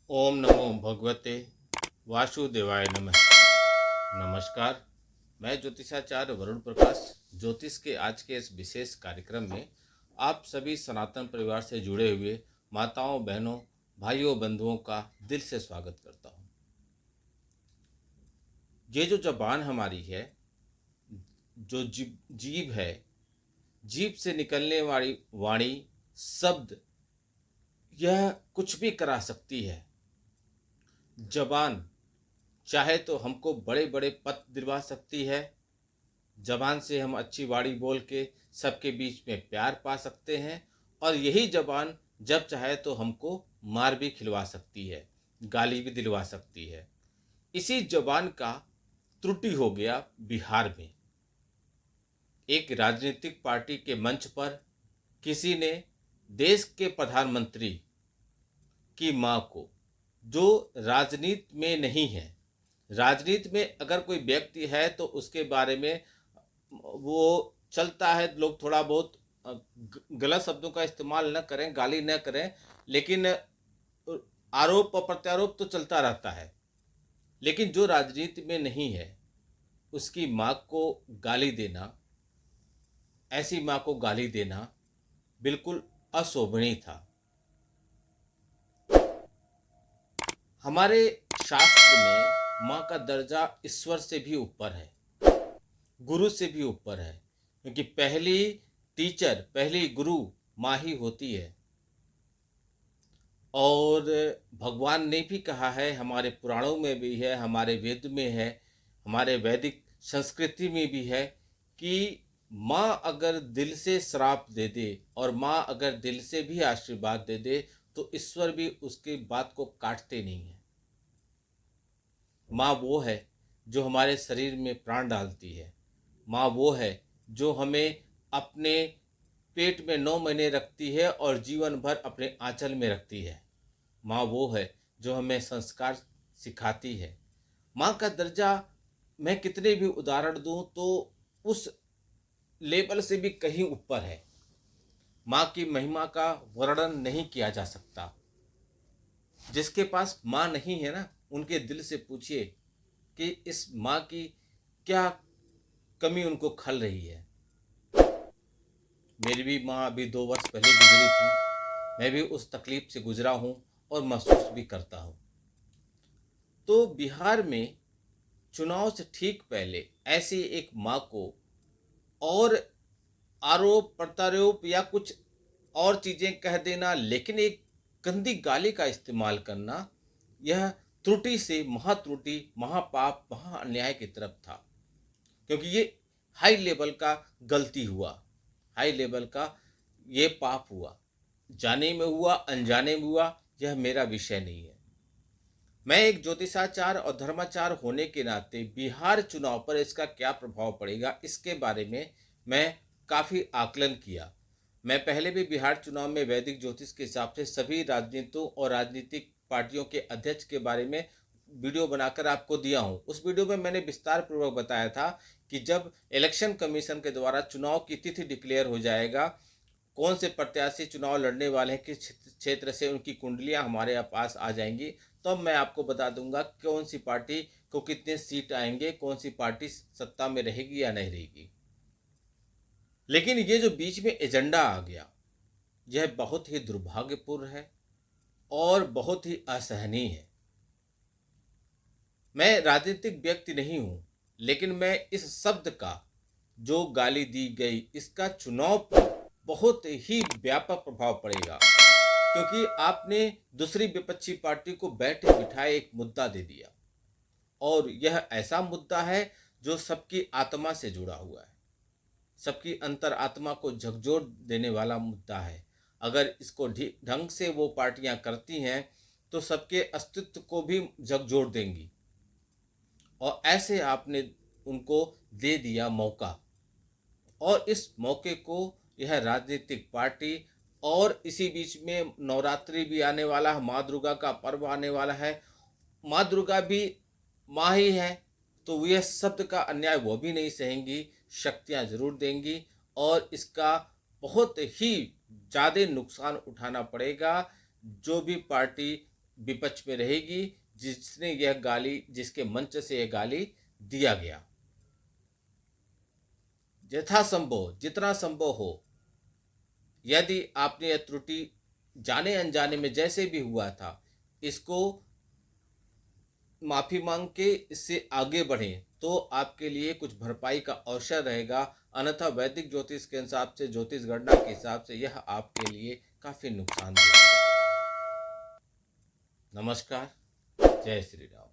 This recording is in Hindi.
ओम नमो भगवते वासुदेवाय नमः। नमस्कार। मैं ज्योतिषाचार्य वरुण प्रकाश ज्योतिष के आज के इस विशेष कार्यक्रम में आप सभी सनातन परिवार से जुड़े हुए माताओं, बहनों, भाइयों, बंधुओं का दिल से स्वागत करता हूँ। ये जो जबान हमारी है, जो जीभ है, जीभ से निकलने वाली वाणी, शब्द, यह कुछ भी करा सकती है। जबान चाहे तो हमको बड़े बड़े पद दिलवा सकती है। जबान से हम अच्छी वाणी बोल के सबके बीच में प्यार पा सकते हैं, और यही जबान जब चाहे तो हमको मार भी खिलवा सकती है, गाली भी दिलवा सकती है। इसी जबान का त्रुटि हो गया बिहार में। एक राजनीतिक पार्टी के मंच पर किसी ने देश के प्रधानमंत्री की मां को, जो राजनीति में नहीं है, राजनीति में अगर कोई व्यक्ति है तो उसके बारे में वो चलता है, लोग थोड़ा बहुत गलत शब्दों का इस्तेमाल न करें, गाली न करें, लेकिन आरोप और प्रत्यारोप तो चलता रहता है। लेकिन जो राजनीति में नहीं है, उसकी माँ को गाली देना, ऐसी माँ को गाली देना बिल्कुल अशोभनीय था। हमारे शास्त्र में माँ का दर्जा ईश्वर से भी ऊपर है, गुरु से भी ऊपर है, क्योंकि पहली टीचर, पहली गुरु माँ ही होती है। और भगवान ने भी कहा है, हमारे पुराणों में भी है, हमारे वेद में है, हमारे वैदिक संस्कृति में भी है कि माँ अगर दिल से श्राप दे दे और माँ अगर दिल से भी आशीर्वाद दे दे तो ईश्वर भी उसकी बात को काटते नहीं है। माँ वो है जो हमारे शरीर में प्राण डालती है। माँ वो है जो हमें अपने पेट में 9 महीने रखती है और जीवन भर अपने आंचल में रखती है। माँ वो है जो हमें संस्कार सिखाती है। माँ का दर्जा मैं कितने भी उदाहरण दूं तो उस लेवल से भी कहीं ऊपर है। माँ की महिमा का वर्णन नहीं किया जा सकता। जिसके पास माँ नहीं है ना, उनके दिल से पूछिए कि इस माँ की क्या कमी उनको खल रही है। मेरी भी माँ अभी 2 वर्ष पहले गुजरी थी। मैं भी उस तकलीफ से गुजरा हूँ और महसूस भी करता हूँ। तो बिहार में चुनाव से ठीक पहले ऐसी एक माँ को और आरोप प्रत्यारोप या कुछ और चीज़ें कह देना, लेकिन एक गंदी गाली का इस्तेमाल करना, यह त्रुटि से महात्रुटि, महापाप, महा अन्याय की तरफ था। क्योंकि ये हाई लेवल का गलती हुआ, हाई लेवल का ये पाप हुआ। जाने में हुआ, अनजाने में हुआ, यह मेरा विषय नहीं है। मैं एक ज्योतिषाचार और धर्माचार होने के नाते बिहार चुनाव पर इसका क्या प्रभाव पड़ेगा, इसके बारे में मैं काफ़ी आकलन किया। मैं पहले भी बिहार चुनाव में वैदिक ज्योतिष के हिसाब से सभी राजनीतियों और राजनीतिक पार्टियों के अध्यक्ष के बारे में वीडियो बनाकर आपको दिया हूं। उस वीडियो में मैंने विस्तार पूर्वक बताया था कि जब इलेक्शन कमीशन के द्वारा चुनाव की तिथि डिक्लेयर हो जाएगा, कौन से प्रत्याशी चुनाव लड़ने वाले हैं, किस क्षेत्र से, उनकी कुंडलियां हमारे पास आ जाएंगी, तो मैं आपको बता दूंगा कौन सी पार्टी को कितने सीट आएंगे, कौन सी पार्टी सत्ता में रहेगी या नहीं रहेगी। लेकिन ये जो बीच में एजेंडा आ गया, यह बहुत ही दुर्भाग्यपूर्ण है और बहुत ही असहनीय है। मैं राजनीतिक व्यक्ति नहीं हूं, लेकिन मैं इस शब्द का, जो गाली दी गई, इसका चुनाव पर बहुत ही व्यापक प्रभाव पड़ेगा। क्योंकि आपने दूसरी विपक्षी पार्टी को बैठे बिठाए एक मुद्दा दे दिया, और यह ऐसा मुद्दा है जो सबकी आत्मा से जुड़ा हुआ है, सबकी अंतर आत्मा को झकझोर देने वाला मुद्दा है। अगर इसको ढंग से वो पार्टियां करती हैं तो सबके अस्तित्व को भी झकझोर देंगी, और ऐसे आपने उनको दे दिया मौका। और इस मौके को यह राजनीतिक पार्टी, और इसी बीच में नवरात्रि भी आने वाला है, माँ दुर्गा का पर्व आने वाला है। माँ दुर्गा भी माँ ही है, तो यह शब्द का अन्याय वो भी नहीं सहेंगी, शक्तियाँ जरूर देंगी, और इसका बहुत ही ज़्यादा नुकसान उठाना पड़ेगा जो भी पार्टी विपक्ष में रहेगी जिसने यह गाली, जिसके मंच से यह गाली दिया गया। यथासंभव जितना संभव हो, यदि आपने यह त्रुटि जाने अनजाने में जैसे भी हुआ था, इसको माफी मांग के इससे आगे बढ़ें तो आपके लिए कुछ भरपाई का अवसर रहेगा। अन्यथा वैदिक ज्योतिष के हिसाब से, ज्योतिष गणना के हिसाब से यह आपके लिए काफी नुकसानदेह हो जाएगा। नमस्कार, जय श्री राम।